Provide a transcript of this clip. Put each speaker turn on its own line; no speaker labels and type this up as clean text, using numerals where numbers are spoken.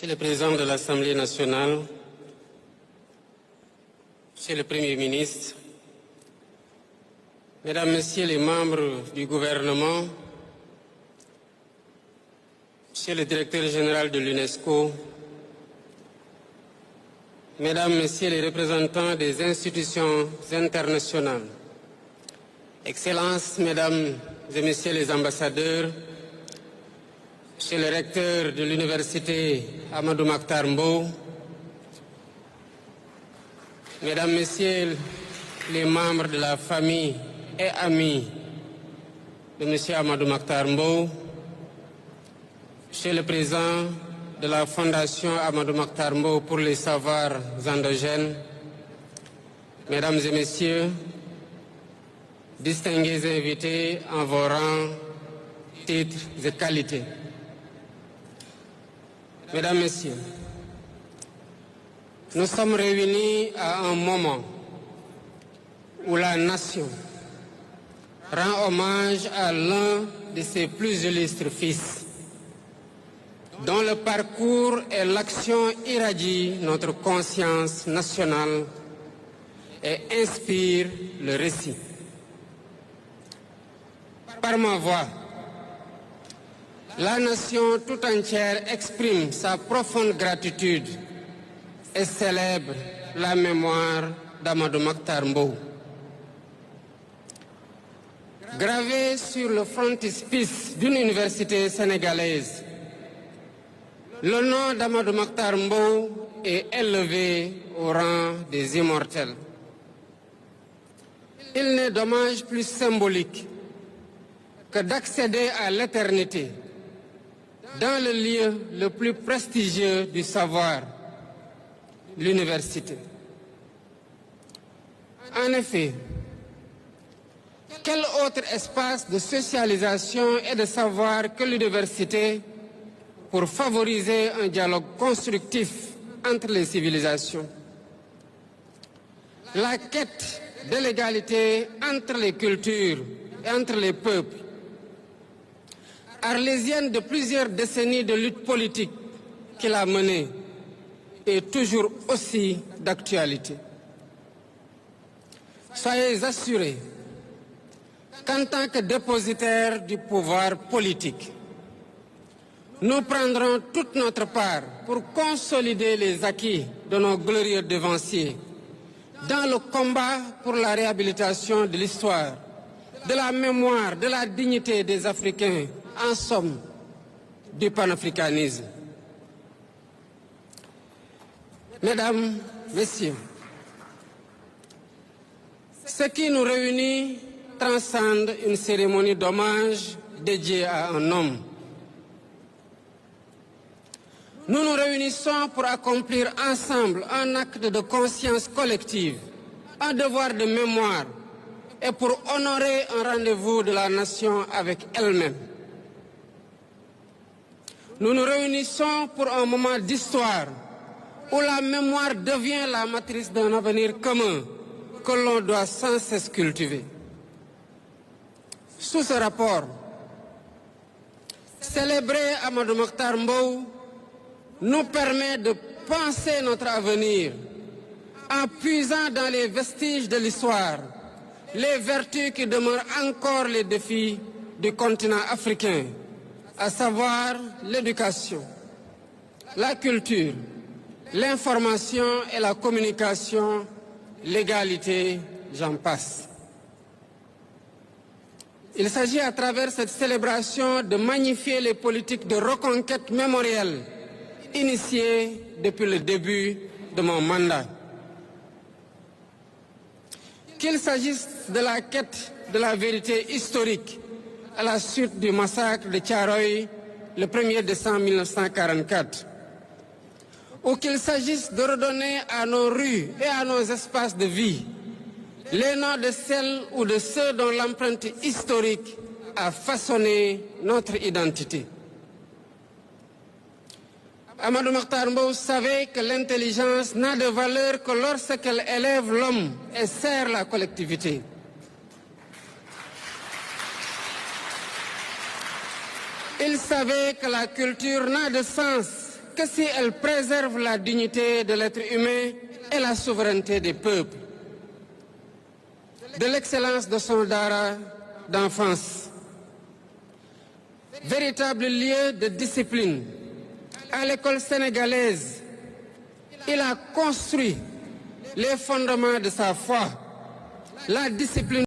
Monsieur le Président de l'Assemblée nationale, Monsieur le Premier ministre, Mesdames, Messieurs les membres du gouvernement, Monsieur le Directeur général de l'UNESCO, Mesdames, Messieurs les représentants des institutions internationales, Excellences, Mesdames et Messieurs les ambassadeurs, Monsieur le recteur de l'Université Amadou Mahtar Mbow, Mesdames, Messieurs les membres de la famille et amis de M. Amadou Mahtar Mbow, Monsieur le Président de la Fondation Amadou Mahtar Mbow pour les savoirs endogènes, Mesdames et Messieurs, distingués invités en vos rangs, titres et qualités. Mesdames, Messieurs, nous sommes réunis à un moment où la nation rend hommage à l'un de ses plus illustres fils, dont le parcours et l'action irradient notre conscience nationale et inspirent le récit. Par ma voix, la nation tout entière exprime sa profonde gratitude et célèbre la mémoire d'Amadou Mahtar Mbow. Gravé sur le frontispice d'une université sénégalaise, le nom d'Amadou Mahtar Mbow est élevé au rang des immortels. Il n'est dommage plus symbolique que d'accéder à l'éternité dans le lieu le plus prestigieux du savoir, l'université. En effet, quel autre espace de socialisation et de savoir que l'université pour favoriser un dialogue constructif entre les civilisations? La quête de l'égalité entre les cultures et entre les peuples, arlésienne de plusieurs décennies de lutte politique qu'il a menée, est toujours aussi d'actualité. Soyez assurés qu'en tant que dépositaire du pouvoir politique, nous prendrons toute notre part pour consolider les acquis de nos glorieux devanciers dans le combat pour la réhabilitation de l'histoire, de la mémoire, de la dignité des Africains, en somme, du panafricanisme. Mesdames, Messieurs, ce qui nous réunit transcende une cérémonie d'hommage dédiée à un homme. Nous nous réunissons pour accomplir ensemble un acte de conscience collective, un devoir de mémoire et pour honorer un rendez-vous de la nation avec elle-même. Nous nous réunissons pour un moment d'histoire où la mémoire devient la matrice d'un avenir commun que l'on doit sans cesse cultiver. Sous ce rapport, célébrer Amadou Mahtar Mbow nous permet de penser notre avenir en puisant dans les vestiges de l'histoire, les vertus qui demeurent encore les défis du continent africain, à savoir l'éducation, la culture, l'information et la communication, l'égalité, j'en passe. Il s'agit à travers cette célébration de magnifier les politiques de reconquête mémorielle initiées depuis le début de mon mandat. Qu'il s'agisse de la quête de la vérité historique à la suite du massacre de Thiaroye le 1er décembre 1944, ou qu'il s'agisse de redonner à nos rues et à nos espaces de vie les noms de celles ou de ceux dont l'empreinte historique a façonné notre identité. Amadou Mahtar Mbow savait que l'intelligence n'a de valeur que lorsqu'elle élève l'homme et sert la collectivité. Il savait que la culture n'a de sens que si elle préserve la dignité de l'être humain et la souveraineté des peuples. De l'excellence de son Dara d'enfance, véritable lieu de discipline, à l'école sénégalaise, il a construit les fondements de sa foi, la discipline